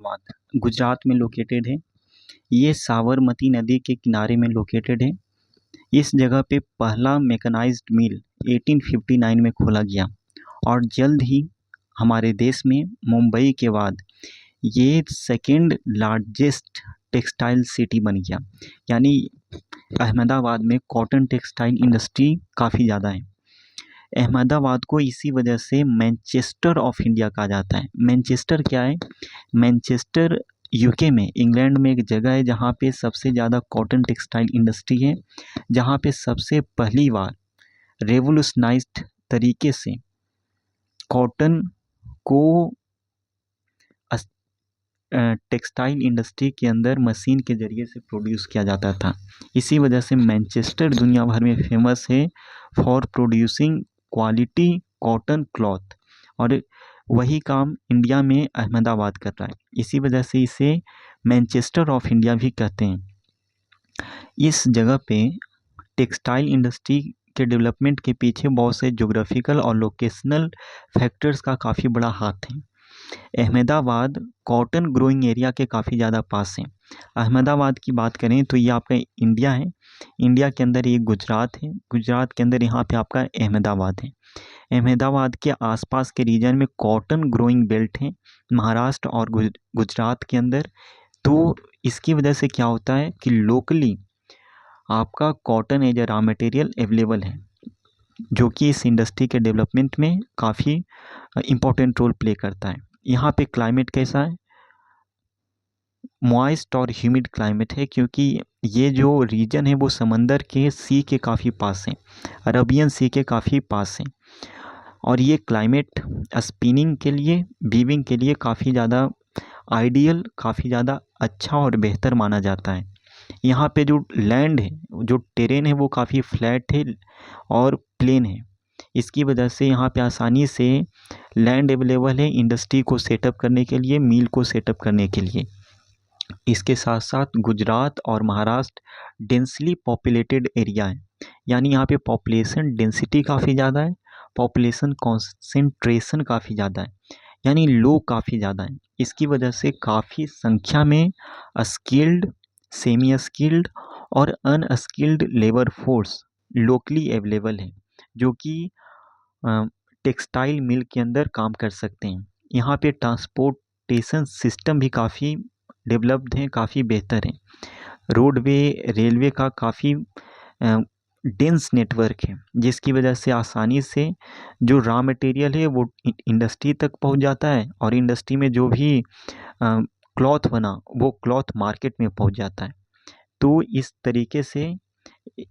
अहमदाबाद गुजरात में लोकेटेड है। ये साबरमती नदी के किनारे में लोकेटेड है। इस जगह पे पहला मैकेनाइज्ड मिल 1859 में खोला गया और जल्द ही हमारे देश में मुंबई के बाद ये सेकेंड लार्जेस्ट टेक्सटाइल सिटी बन गया। यानी अहमदाबाद में कॉटन टेक्सटाइल इंडस्ट्री काफ़ी ज़्यादा है। अहमदाबाद को इसी वजह से मैनचेस्टर ऑफ इंडिया कहा जाता है। मैनचेस्टर क्या है? मैनचेस्टर यूके में, इंग्लैंड में एक जगह है जहाँ पे सबसे ज़्यादा कॉटन टेक्सटाइल इंडस्ट्री है, जहाँ पे सबसे पहली बार रेवोल्यूशनाइज्ड तरीके से कॉटन को टेक्सटाइल इंडस्ट्री के अंदर मशीन के ज़रिए से प्रोड्यूस किया जाता था। इसी वजह से मैनचेस्टर दुनिया भर में फेमस है for producing quality cotton cloth, और वही काम इंडिया में अहमदाबाद कर रहा है। इसी वजह से इसे मैनचेस्टर ऑफ इंडिया भी कहते हैं। इस जगह पे टेक्सटाइल इंडस्ट्री के डेवलपमेंट के पीछे बहुत से ज्योग्राफिकल और लोकेशनल फैक्टर्स का काफ़ी बड़ा हाथ है। अहमदाबाद कॉटन ग्रोइंग एरिया के काफ़ी ज़्यादा पास है। अहमदाबाद की बात करें तो ये आपका इंडिया है। इंडिया के अंदर ये गुजरात है। गुजरात के अंदर यहाँ पे आपका अहमदाबाद है। अहमदाबाद के आसपास के रीजन में कॉटन ग्रोइंग बेल्ट है, महाराष्ट्र और गुजरात के अंदर। तो इसकी वजह से क्या होता है कि लोकली आपका cotton as a raw material available है, जो कि इस इंडस्ट्री के डेवलपमेंट में काफ़ी इम्पोर्टेंट रोल प्ले करता है। यहाँ पे क्लाइमेट कैसा है? मॉइस्ट और ह्यूमिड क्लाइमेट है, क्योंकि ये जो रीजन है वो समंदर के सी के काफ़ी पास है, अरबियन सी के काफ़ी पास है। और ये क्लाइमेट स्पिनिंग के लिए, वीविंग के लिए काफ़ी ज़्यादा आइडियल, काफ़ी ज़्यादा अच्छा और बेहतर माना जाता है। यहाँ पे जो लैंड है, जो टेरेन है, वो काफ़ी फ्लैट है और प्लेन है। इसकी वजह से यहाँ पे आसानी से लैंड अवेलेबल है इंडस्ट्री को सेटअप करने के लिए, मिल को सेटअप करने के लिए। इसके साथ साथ गुजरात और महाराष्ट्र डेंसली पॉपुलेटेड एरिया है, यानी यहाँ पे पॉपुलेशन डेंसिटी काफ़ी ज़्यादा है, पॉपुलेशन कॉन्सेंट्रेशन काफ़ी ज़्यादा है, यानी लोग काफ़ी ज़्यादा है। इसकी वजह से काफ़ी संख्या में स्किल्ड, सेमी स्किल्ड और unskilled labour force locally available है, जो कि टेक्सटाइल मिल के अंदर काम कर सकते हैं। यहाँ पे ट्रांसपोर्टेशन सिस्टम भी काफ़ी डेवलप्ड हैं, काफ़ी बेहतर हैं। रोडवे, रेलवे का काफ़ी डेंस नेटवर्क है, जिसकी वजह से आसानी से जो रॉ मटेरियल है वो इंडस्ट्री तक पहुंच जाता है, और इंडस्ट्री में जो भी क्लॉथ बना वो क्लॉथ मार्केट में पहुंच जाता है। तो इस तरीके से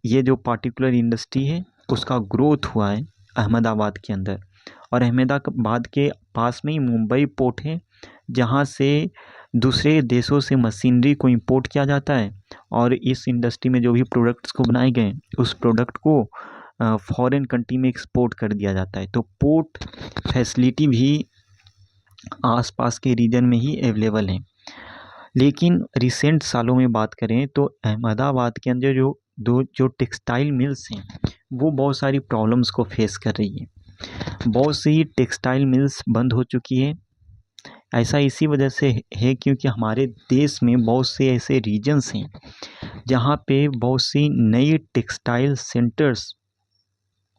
ये जो पार्टिकुलर इंडस्ट्री है उसका ग्रोथ हुआ है अहमदाबाद के अंदर। और अहमदाबाद के पास में ही मुंबई पोर्ट है, जहाँ से दूसरे देशों से मशीनरी को इंपोर्ट किया जाता है, और इस इंडस्ट्री में जो भी प्रोडक्ट्स को बनाए गए उस प्रोडक्ट को फॉरेन कंट्री में एक्सपोर्ट कर दिया जाता है। तो पोर्ट फैसिलिटी भी आसपास के रीजन में ही अवेलेबल है। लेकिन रिसेंट सालों में बात करें तो अहमदाबाद के अंदर जो टेक्सटाइल मिल्स हैं वो बहुत सारी प्रॉब्लम्स को फेस कर रही है। बहुत सी टेक्सटाइल मिल्स बंद हो चुकी है। ऐसा इसी वजह से है क्योंकि हमारे देश में बहुत से ऐसे रीजन्स हैं जहाँ पे बहुत सी नई टेक्सटाइल सेंटर्स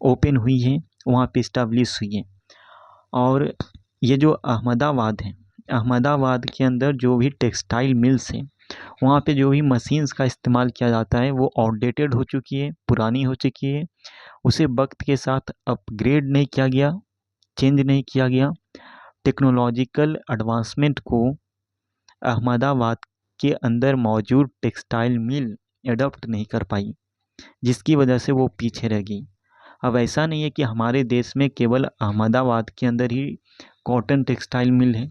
ओपन हुई हैं, वहाँ पे इस्टेब्लिश हुई हैं। और ये जो अहमदाबाद है, अहमदाबाद के अंदर जो भी टेक्सटाइल मिल्स हैं वहाँ पे जो भी मशीन्स का इस्तेमाल किया जाता है वो आउटडेटेड हो चुकी है, पुरानी हो चुकी है। उसे वक्त के साथ अपग्रेड नहीं किया गया, चेंज नहीं किया गया। टेक्नोलॉजिकल एडवांसमेंट को अहमदाबाद के अंदर मौजूद टेक्सटाइल मिल एडॉप्ट नहीं कर पाई, जिसकी वजह से वो पीछे रह गई। अब ऐसा नहीं है कि हमारे देश में केवल अहमदाबाद के अंदर ही कॉटन टेक्सटाइल मिल है,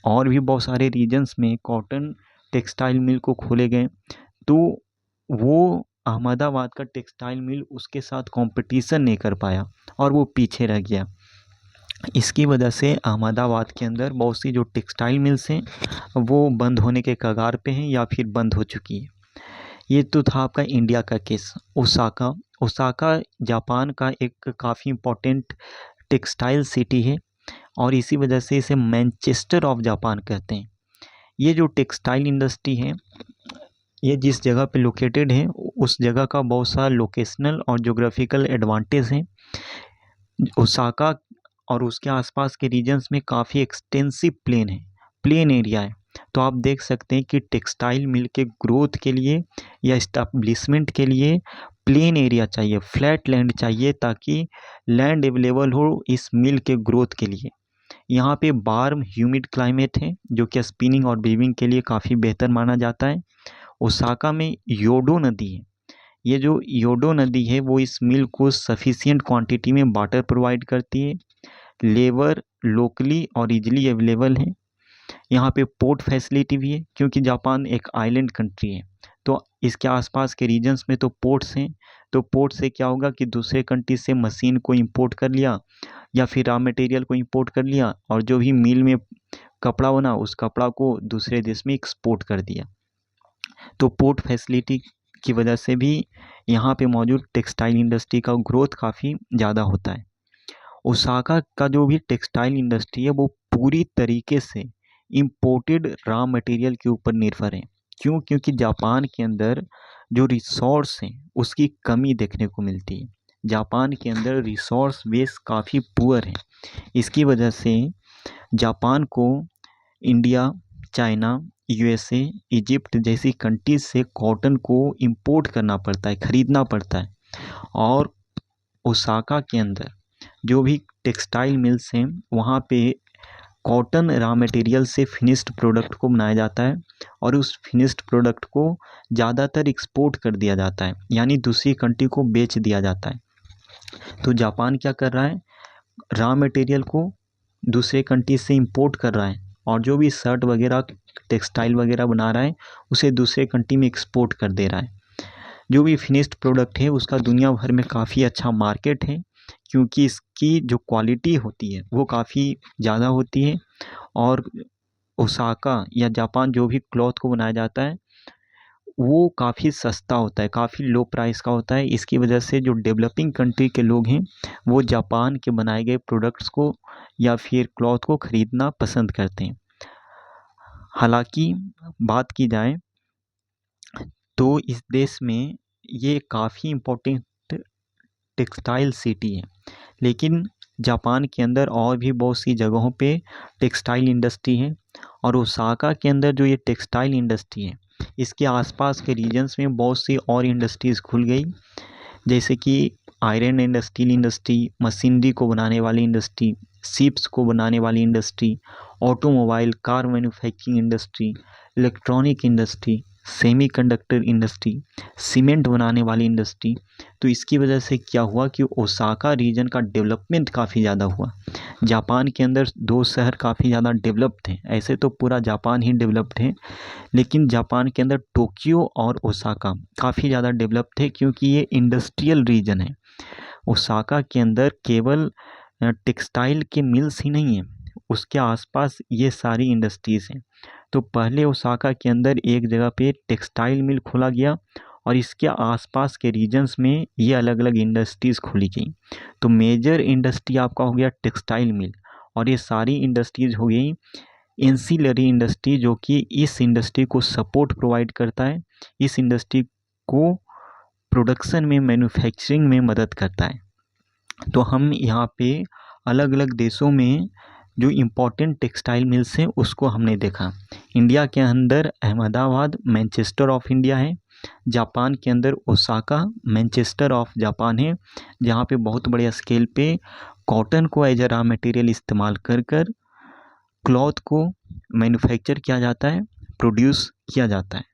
और भी बहुत सारे रीजन्स में कॉटन टेक्सटाइल मिल को खोले गए, तो वो अहमदाबाद का टेक्सटाइल मिल उसके साथ कंपटीशन नहीं कर पाया और वो पीछे रह गया। इसकी वजह से अहमदाबाद के अंदर बहुत सी जो टेक्सटाइल मिल्स हैं वो बंद होने के कगार पे हैं या फिर बंद हो चुकी है। ये तो था आपका इंडिया का केस। ओसाका, ओसाका जापान का एक काफ़ी इम्पोर्टेंट टेक्सटाइल सिटी है, और इसी वजह से इसे मैनचेस्टर ऑफ जापान कहते हैं। ये जो टेक्सटाइल इंडस्ट्री है ये जिस जगह पे लोकेटेड है उस जगह का बहुत सारा लोकेशनल और ज्योग्राफिकल एडवांटेज है। ओसाका और उसके आसपास के रीजन्स में काफ़ी एक्सटेंसिव प्लेन एरिया है। तो आप देख सकते हैं कि टेक्सटाइल मिल के ग्रोथ के लिए या इस्टेब्लिशमेंट के लिए प्लेन एरिया चाहिए, फ्लैट लैंड चाहिए, ताकि लैंड अवेलेबल हो इस मिल के ग्रोथ के लिए। यहाँ पे वार्म ह्यूमिड क्लाइमेट है जो कि स्पिनिंग और वीविंग के लिए काफ़ी बेहतर माना जाता है। ओसाका में योडो नदी है। ये जो योडो नदी है वो इस मिल को सफिशिएंट क्वांटिटी में वाटर प्रोवाइड करती है। लेबर लोकली और इजीली अवेलेबल है। यहाँ पे पोर्ट फैसिलिटी भी है क्योंकि जापान एक आइलैंड कंट्री है, तो इसके आसपास के रीजन्स में तो पोर्ट्स हैं। तो पोर्ट से क्या होगा कि दूसरे कंट्री से मशीन को इंपोर्ट कर लिया या फिर रॉ मटेरियल को इंपोर्ट कर लिया और जो भी मिल में कपड़ा बना उस कपड़ा को दूसरे देश में एक्सपोर्ट कर दिया। तो पोर्ट फैसिलिटी की वजह से भी यहाँ पे मौजूद टेक्सटाइल इंडस्ट्री का ग्रोथ काफ़ी ज़्यादा होता है। ओसाका का जो भी टेक्सटाइल इंडस्ट्री है वो पूरी तरीके से इम्पोर्टेड रॉ मटेरियल के ऊपर निर्भर है। क्यों? क्योंकि जापान के अंदर जो रिसोर्स हैं उसकी कमी देखने को मिलती है। जापान के अंदर रिसोर्स बेस काफ़ी पुअर है। इसकी वजह से जापान को इंडिया, चाइना, यूएसए, इजिप्ट जैसी कंट्रीज से कॉटन को इंपोर्ट करना पड़ता है, ख़रीदना पड़ता है। और ओसाका के अंदर जो भी टेक्सटाइल मिल्स हैं वहाँ पे कॉटन रॉ मटेरियल से फिनिश्ड प्रोडक्ट को बनाया जाता है और उस फिनिश्ड प्रोडक्ट को ज़्यादातर एक्सपोर्ट कर दिया जाता है, यानी दूसरी कंट्री को बेच दिया जाता है। तो जापान क्या कर रहा है, रॉ मटेरियल को दूसरे कंट्री से इंपोर्ट कर रहा है और जो भी शर्ट वगैरह टेक्सटाइल वगैरह बना रहा है उसे दूसरे कंट्री में एक्सपोर्ट कर दे रहा है। जो भी फिनिश्ड प्रोडक्ट है उसका दुनिया भर में काफ़ी अच्छा मार्केट है क्योंकि इसकी जो क्वालिटी होती है वो काफ़ी ज़्यादा होती है। और ओसाका या जापान जो भी क्लॉथ को बनाया जाता है वो काफ़ी सस्ता होता है, काफ़ी लो प्राइस का होता है। इसकी वजह से जो डेवलपिंग कंट्री के लोग हैं वो जापान के बनाए गए प्रोडक्ट्स को या फिर क्लॉथ को ख़रीदना पसंद करते हैं। हालांकि बात की जाए तो इस देश में ये काफ़ी इम्पोर्टेंट टेक्सटाइल सिटी है, लेकिन जापान के अंदर और भी बहुत सी जगहों पे टेक्सटाइल इंडस्ट्री है। और ओसाका के अंदर जो ये टेक्सटाइल इंडस्ट्री है इसके आसपास के रीजन्स में बहुत सी और इंडस्ट्रीज़ खुल गई, जैसे कि iron and steel industry, machinery को बनाने वाली इंडस्ट्री, शिप्स को बनाने वाली industry, automobile car manufacturing industry, electronic industry, semiconductor industry, cement बनाने वाली इंडस्ट्री। तो इसकी वजह से क्या हुआ कि ओसाका रीजन का डेवलपमेंट काफ़ी ज़्यादा हुआ। जापान के अंदर दो शहर काफ़ी ज़्यादा डेवलप्ड हैं, ऐसे तो पूरा जापान ही डेवलप्ड है, लेकिन जापान के अंदर टोक्यो और ओसाका काफ़ी ज़्यादा डेवलप्ड है क्योंकि ये इंडस्ट्रियल रीजन है। ओसाका के अंदर केवल टेक्सटाइल के मिल्स ही नहीं हैं, उसके आसपास ये सारी इंडस्ट्रीज़ हैं। तो पहले ओसाका के अंदर एक जगह पे टेक्सटाइल मिल खोला गया और इसके आसपास के रीजन्स में ये अलग अलग इंडस्ट्रीज़ खोली गई। तो मेजर इंडस्ट्री आपका हो गया टेक्सटाइल मिल और ये सारी इंडस्ट्रीज़ हो गई एंसिलरी इंडस्ट्री, जो कि इस इंडस्ट्री को सपोर्ट प्रोवाइड करता है, इस इंडस्ट्री को प्रोडक्शन में, मैन्युफैक्चरिंग में मदद करता है। तो हम यहाँ पे अलग अलग देशों में जो इम्पोर्टेंट टेक्सटाइल मिल्स हैं उसको हमने देखा। इंडिया के अंदर अहमदाबाद मैनचेस्टर ऑफ इंडिया है, जापान के अंदर ओसाका मैनचेस्टर ऑफ जापान है, जहाँ पे बहुत बड़े स्केल पे कॉटन को एज अ रॉ मटेरियल इस्तेमाल कर कर क्लॉथ को मैन्युफैक्चर किया जाता है, प्रोड्यूस किया जाता है।